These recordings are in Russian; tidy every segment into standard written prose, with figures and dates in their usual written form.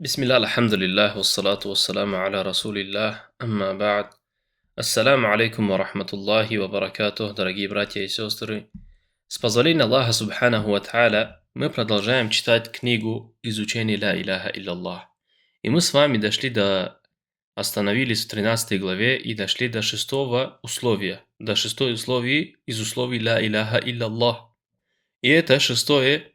Бисмилля, алхамдулиллах, вассалату вассаламу аля расулиллах, амма ба'д. Ассаламу алейкум ва рахматуллахи ва баракатух, дорогие братья и сестры. С позволения Аллаха Субханаху ва Тааля мы продолжаем читать книгу изучения Ла Иляха Илляллах. И мы с вами остановились в 13 главе и дошли до шестого условия. До шестой условия из условий Ла Иляха Илляллах. И это шестое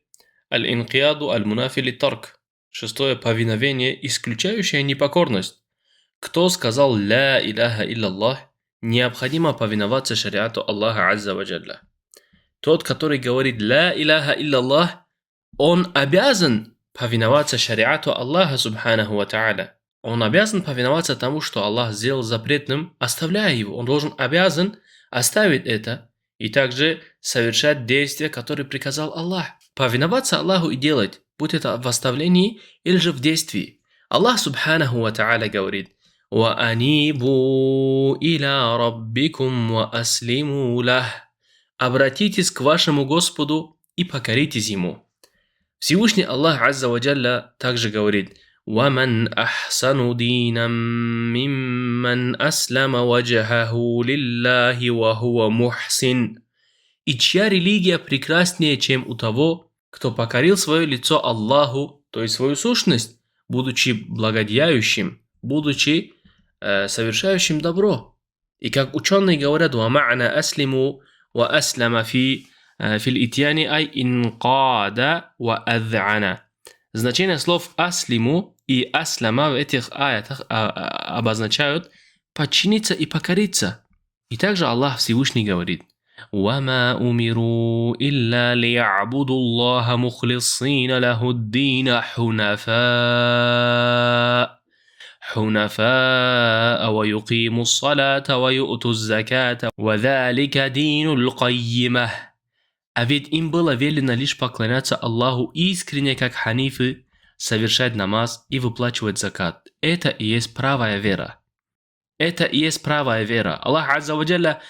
аль-инкияду аль-мунафи ли-тарк. Шестое повиновение, исключающее непокорность. Кто сказал «Ля иляха илляллах», необходимо повиноваться шариату Аллаха Азза ва Джалля. Тот, который говорит «Ля иляха илляллах», он обязан повиноваться шариату Аллаха Субханаху ва Тааля. Он обязан повиноваться тому, что Аллах сделал запретным, оставляя его. Он обязан оставить это и также совершать действия, которые приказал Аллах. Повиноваться Аллаху и делать, будь это в оставлении или же в действии. Аллах Субханаху ва Тааля говорит: «Ва-анибу иля раббикум ва аслиму лах». Обратитесь к вашему Господу и покоритесь Ему. Всевышний Аллах Азза ва Джалля также говорит: «Ваман ахсану динам мимман аслама ваджахаху лиллахи ва хуа мухсин». И чья религия прекраснее, чем у того, кто покорил свое лицо Аллаху, то есть свою сущность, будучи благодеяющим, будучи совершающим добро. И как ученые говорят: «Ва ма'на аслиму ва аслама фил итьяни ай инкада ва ад'ана». Значение слов «аслиму» и «аслама» в этих аятах обозначают подчиниться и покориться. И также Аллах Всевышний говорит: وَمَا أُمِرُوا إِلَّا لِيَعْبُدُوا اللَّهَ مُخْلِصِينَ لَهُ الدِّينَ حُنَفَاءَ وَيُقِيمُوا الصَّلَاةَ وَيُؤْتُوا الزَّكَاةَ وَذَلِكَ دِينُ الْقَيِّمَةِ. А ведь им было велено лишь поклоняться Аллаху искренне, как ханифы, совершать намаз и выплачивать закат. Это и есть правая вера. Это и есть правая вера. Аллах Азза ва Джалля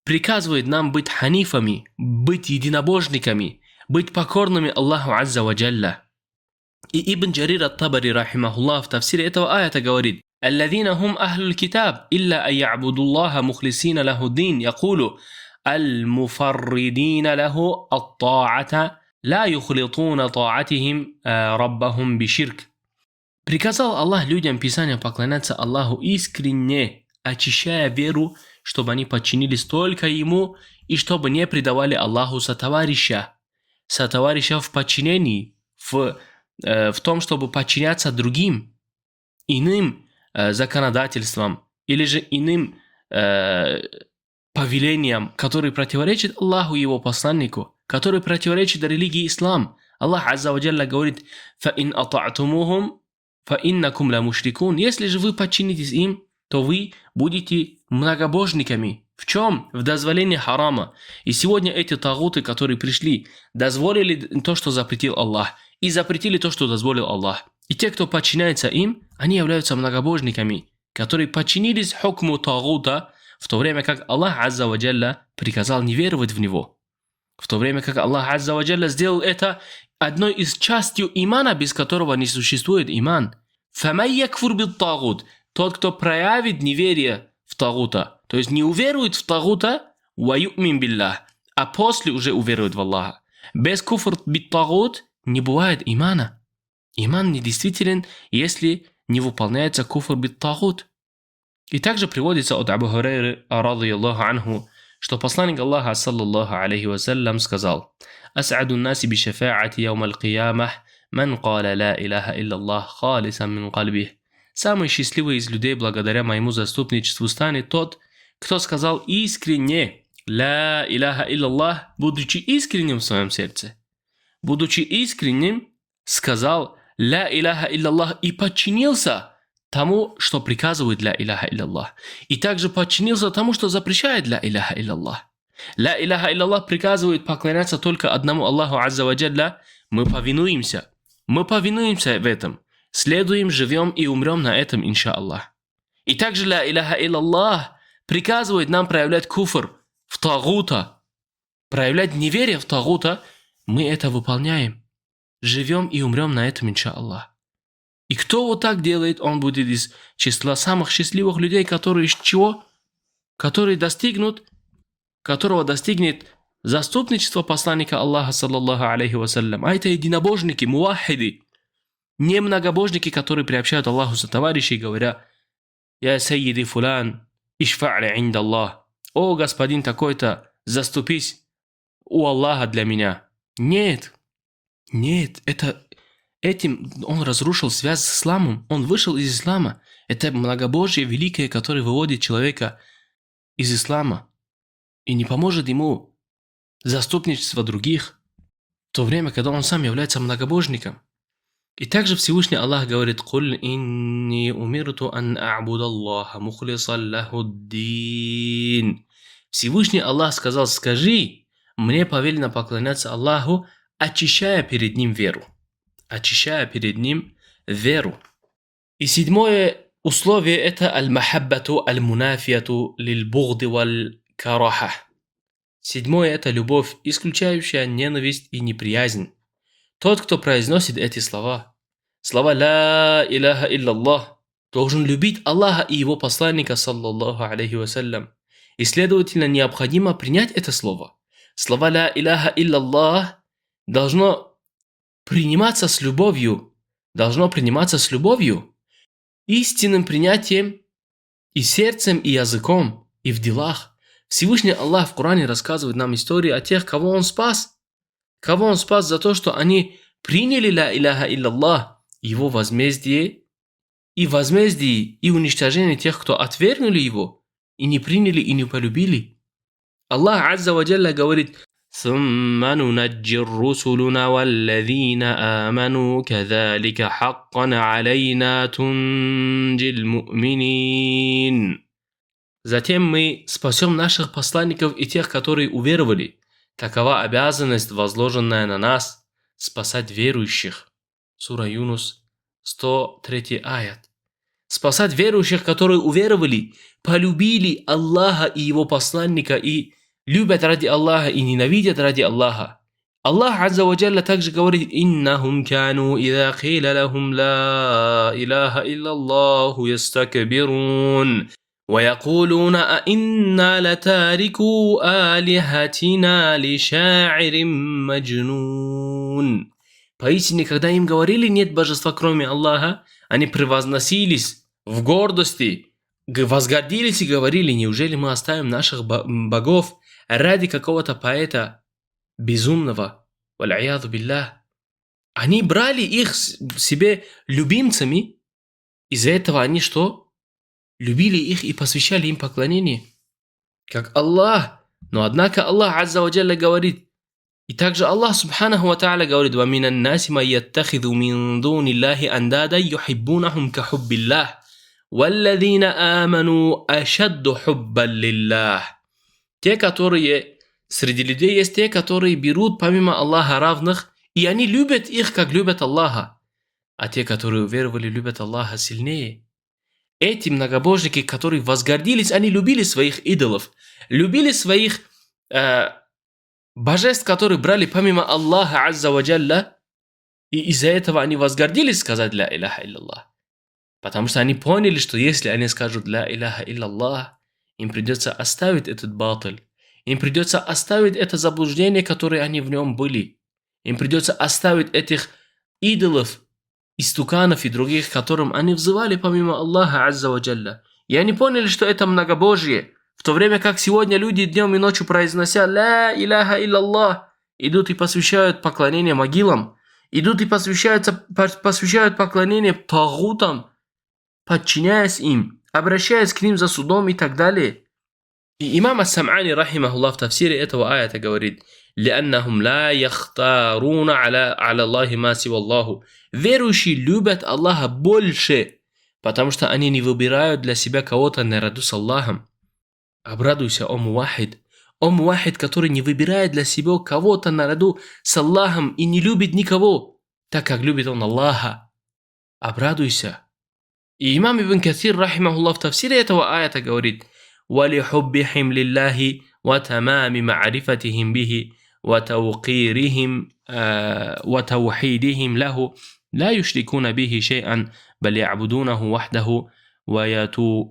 приказывает нам быть ханифами, быть единобожниками, быть покорными Аллаху Азза ва Джалля. И Ибн Джарир ат-Табари, рахимахуллах, в тафсире этого аята говорит: «Аллазина хум ахлюль китаб, илля ан я'буду Аллаха мухлисина лаху дин, якулу аль-муфарридина лаху ат-та'ата, ла юхлитуна та'атихим раббахум биширк». Приказал Аллах людям Писания поклоняться Аллаху искренне, очищая веру, чтобы они подчинились только Ему и чтобы не предавали Аллаху сотоварища в подчинении, в том, чтобы подчиняться другим, иным законодательствам или же иным повелениям, которые противоречат Аллаху и Его посланнику, которые противоречат религии ислам. Аллах Азза ва Джалля говорит: «Фаин ата'тумухум фаиннакум ла мушрикун». Если же вы подчинитесь им, то вы будете многобожниками. В чем? В дозволении харама. И сегодня эти тагуты, которые пришли, дозволили то, что запретил Аллах, и запретили то, что дозволил Аллах. И те, кто подчиняется им, они являются многобожниками, которые подчинились хукму тагута, в то время как Аллах Азза ва Джалля приказал не веровать в него. В то время как Аллах Азза ва Джалля сделал это одной из частью имана, без которого не существует иман. «Фамай якфур бит тагут». Тот, кто проявит неверие в тагута, то есть не уверует в тагута, ва ю'мин биллах, а после уже уверует в Аллаха. Без куфр бит тагут не бывает имана. Иман недействителен, если не выполняется куфр бит тагут. И также приводится от Абу Хурайры, радийаллаху анху, что посланник Аллаха, саллаллаху алейхи вассалям, сказал: «Ас'аду наси би шафа'ати яум аль-киямах ман каля ла иляха илляллах халисан мин кальбих». Самый счастливый из людей благодаря моему заступничеству станет тот, кто сказал искренне «Ла иляха илляллах», будучи искренним в своем сердце. Будучи искренним, сказал «Ла иляха илляллах» и подчинился тому, что приказывает «Ла иляха илляллах». И также подчинился тому, что запрещает «Ла иляха илляллах». «Ла иляха илляллах» приказывает поклоняться только одному Аллаху Азза ва Джалля. Мы повинуемся в этом. Следуем, живем и умрем на этом, иншааллах. И также «Ла иляха илляллах» приказывает нам проявлять куфр в тагута, проявлять неверие в тагута. Мы это выполняем. Живем и умрем на этом, иншааллах. И кто вот так делает, он будет из числа самых счастливых людей, которые из чего? Которого достигнет заступничество посланника Аллаха, саллаллаху алейхи вассалям. А это единобожники, муахиды, не многобожники, которые приобщают Аллаху за товарищей, говоря: «Я сайиди фулян, ишфа'ли инда Аллах». «О, господин такой-то, заступись у Аллаха для меня». Нет, этим он разрушил связь с исламом, он вышел из ислама. Это многобожие великое, которое выводит человека из ислама и не поможет ему заступничество других, в то время, когда он сам является многобожником. И также Всевышний Аллах говорит: «Куль инни умирту ан а'буда Аллаха мухлисан лахуддин». Всевышний Аллах сказал: скажи, мне повелено поклоняться Аллаху, очищая перед ним веру. Очищая перед ним веру. И седьмое условие – это аль-махаббату аль-мунафияту лиль-бугды валь-караха. Седьмое – это любовь, исключающая ненависть и неприязнь. Тот, кто произносит эти слова «Ла иляха илляллах», должен любить Аллаха и его посланника, саллаллаху алейхи вассалям. И, следовательно, необходимо принять это слово. Слова «Ла иляха илляллах» должно приниматься с любовью. Истинным принятием и сердцем, и языком, и в делах. Всевышний Аллах в Коране рассказывает нам истории о тех, кого Он спас. Кого Он спас за то, что они приняли «Ла иляха илляллах», его возмездие, и уничтожение тех, кто отвергнули его, и не приняли, и не полюбили. Аллах Азза ва Джалля говорит: ثم ننجي الرسلنا والذين آمنوا كذلك حقا علينا تنجي المؤمنين. Затем мы спасем наших посланников и тех, которые уверовали. Такова обязанность, возложенная на нас, спасать верующих. Сура Юнус, 103 аят. Спасать верующих, которые уверовали, полюбили Аллаха и его посланника, и любят ради Аллаха и ненавидят ради Аллаха. Аллах Азза ва Джалля также говорит: «Иннахум кану иза киля лахум ла иляха иллаллаху ястакбирун, ва якулуна аинна латарику алихатина ли ша'ирим маджнун». Поистине, когда им говорили: нет божества кроме Аллаха, они превозносились в гордости, возгордились и говорили: неужели мы оставим наших богов ради какого-то поэта безумного? Вал'аяду биллах. Они брали их себе любимцами. Из-за этого они что? Любили их и посвящали им поклонение. Как Аллах. Но однако Аллах Азза ва Джалля говорит. И также Аллах Субханаху ва Та'аля говорит: وَمِنَ النَّاسِ مَن يَتَّخِذُ مِن دُونِ اللَّهِ أَنْدَادًا يُحِبُّونَهُمْ كَحُبِّ اللَّهِ وَالَّذِينَ آمَنُوا أَشَدُّ حُبًّا لِلَّهِ. Те, которые среди людей есть те, которые берут помимо Аллаха равных, и они любят их, как любят Аллаха. А те, которые уверовали, любят Аллаха сильнее. Эти многобожники, которые возгордились, они любили своих идолов, любили своих божеств, которые брали помимо Аллаха Азза ва Джалля, и из-за этого они возгордились сказать «Ла иляха илляллах». Потому что они поняли, что если они скажут «Ла иляха илляллах», им придется оставить этот батл, им придется оставить это заблуждение, которое они в нем были. Им придется оставить этих идолов, истуканов и других, которым они взывали помимо Аллаха Азза ва Джалля. И они поняли, что это многобожие. В то время как сегодня люди днем и ночью, произнося «Ла иляха илляллах», идут и посвящают поклонение могилам, идут и посвящают поклонение тагутам, подчиняясь им, обращаясь к ним за судом и так далее. И имам Ас-Сам'ани, рахимахуллах, в тафсире этого аята говорит: «Лианнахум ла яхтаруна аля Аллахи ма сиваллаху». Верующие любят Аллаха больше, потому что они не выбирают для себя кого-то наряду с Аллахом. Обрадуйся, о мувахид, который не выбирает для себя кого-то наряду с Аллахом и не любит никого, так как любит он Аллаха. Обрадуйся. И имам Ибн Катир, рахимахуллах, в тафсире этого аята говорит: «Валихуббихим лиллахи ва тамами ма'рифатихим бихи ва таухидихим лаху لا يشركون به شيئا بل يعبدونه وحده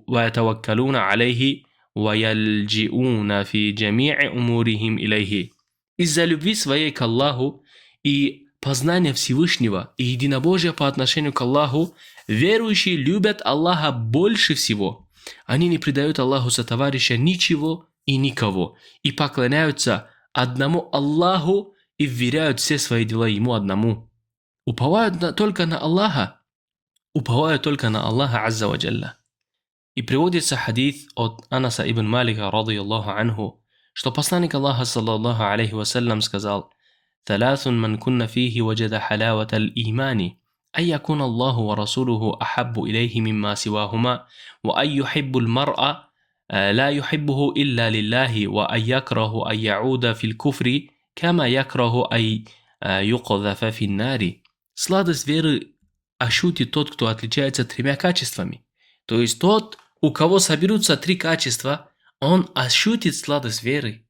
ويتوكلون عليه ويلجئون في جميع أمورهم إليه. Из-за любви своей к Аллаху и познания Всевышнего и единобожия по отношению к Аллаху, верующие любят Аллаха больше всего. Они не предают Аллаху сотоварища ничего и никого, и поклоняются одному Аллаху и вверяют все свои дела Ему одному. Уповают только на Аллаха Азза ва Джалля. И приводится хадис от Анаса ибн Малика, радийаллаху анху, что посланник Аллаха, саллаллаху алейхи вассалям, сказал: ثلاث من كن فيه وجد حلاوة الإيمان أن يكون الله ورسوله أحب إليه مما سواهما وأن يحب المرء لا يحبه إلا لله وأن يكره أن يعود في الكفر كما يكره أن يقذف في النار. Сладость веры ощутит тот, кто отличается тремя качествами. То есть тот, у кого соберутся три качества, он ощутит сладость веры.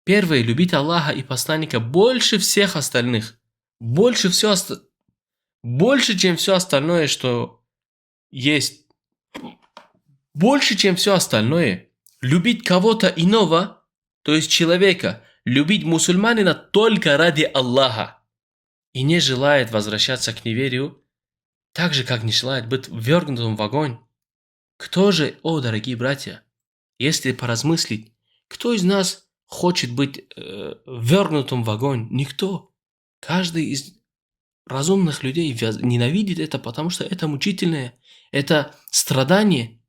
Первое – любить Аллаха и посланника больше всех остальных. Больше, чем все остальное, что есть. Больше, чем все остальное. Любить кого-то иного, то есть человека. Любить мусульманина только ради Аллаха. И не желает возвращаться к неверию, так же, как не желает быть ввергнутым в огонь. Кто же, о, дорогие братья, если поразмыслить, кто из нас хочет быть ввергнутым в огонь? Никто. Каждый из разумных людей ненавидит это, потому что это мучительное, это страдание.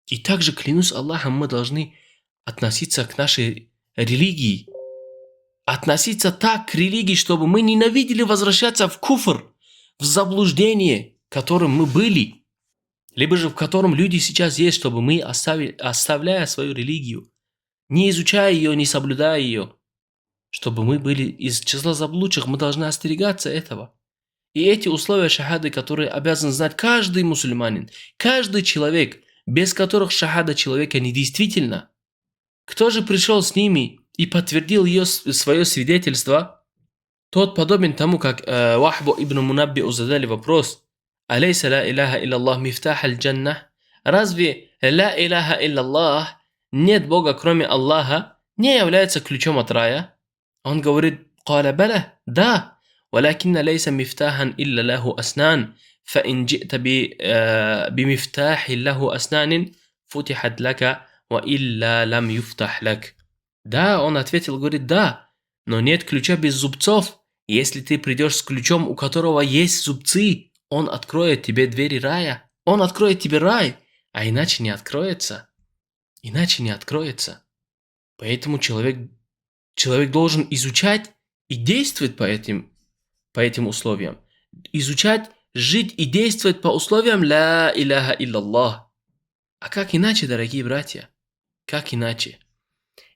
И также, клянусь Аллахом, мы должны относиться к нашей религии. Относиться так к религии, чтобы мы ненавидели возвращаться в куфр, в заблуждение, которым мы были, либо же в котором люди сейчас есть, чтобы мы, оставляя свою религию, не изучая ее, не соблюдая ее, чтобы мы были из числа заблудших, мы должны остерегаться этого. И эти условия шахады, которые обязан знать каждый мусульманин, каждый человек, без которых шахада человека недействительна. Кто же пришел с ними и подтвердил свое свидетельство, тот подобен тому, как Вахбу ибн Мунабби'у задали вопрос: «Алейса ла иляха илляллах мифтах аль-джанна?» Разве ла иляха илляллах, нет Бога кроме Аллаха, не является ключом от рая? Он говорит: «Каля баля, да, валякинна лейса мифтахан илля лаху аснан, فإن جئت بمفتاح له أسنان فتحت لك وإلا لم يفتح لك». Да, он ответил, говорит: да, но нет ключа без зубцов. Если ты придешь с ключом, у которого есть зубцы, он откроет тебе двери рая. Он откроет тебе рай, а иначе не откроется. Поэтому человек должен изучать и действовать по этим условиям. Изучать, жить и действовать по условиям ла иляха илляллах. А как иначе, дорогие братья? Как иначе?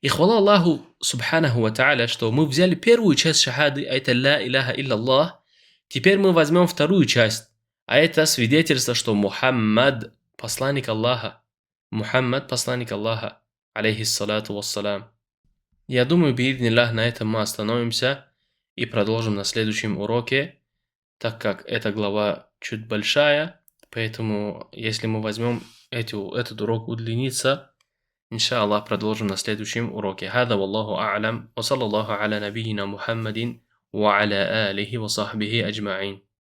И хвала Аллаху субханаху ва та'аля, что мы взяли первую часть шахады, а это ла иляха илляллах. Теперь мы возьмем вторую часть, а это свидетельство, что Мухаммад посланник Аллаха. Мухаммад посланник Аллаха, алейхиссалату вассалам. Я думаю, биидниллах, на этом мы остановимся и продолжим на следующем уроке, так как эта глава чуть большая, поэтому если мы возьмем этот урок удлинится, иншаллах, продолжим на следующем уроке. Хада валлаху а'лам, ва саллаллаху аля набийина Мухаммадин ва аля алихи ва сахбихи аджма'ин.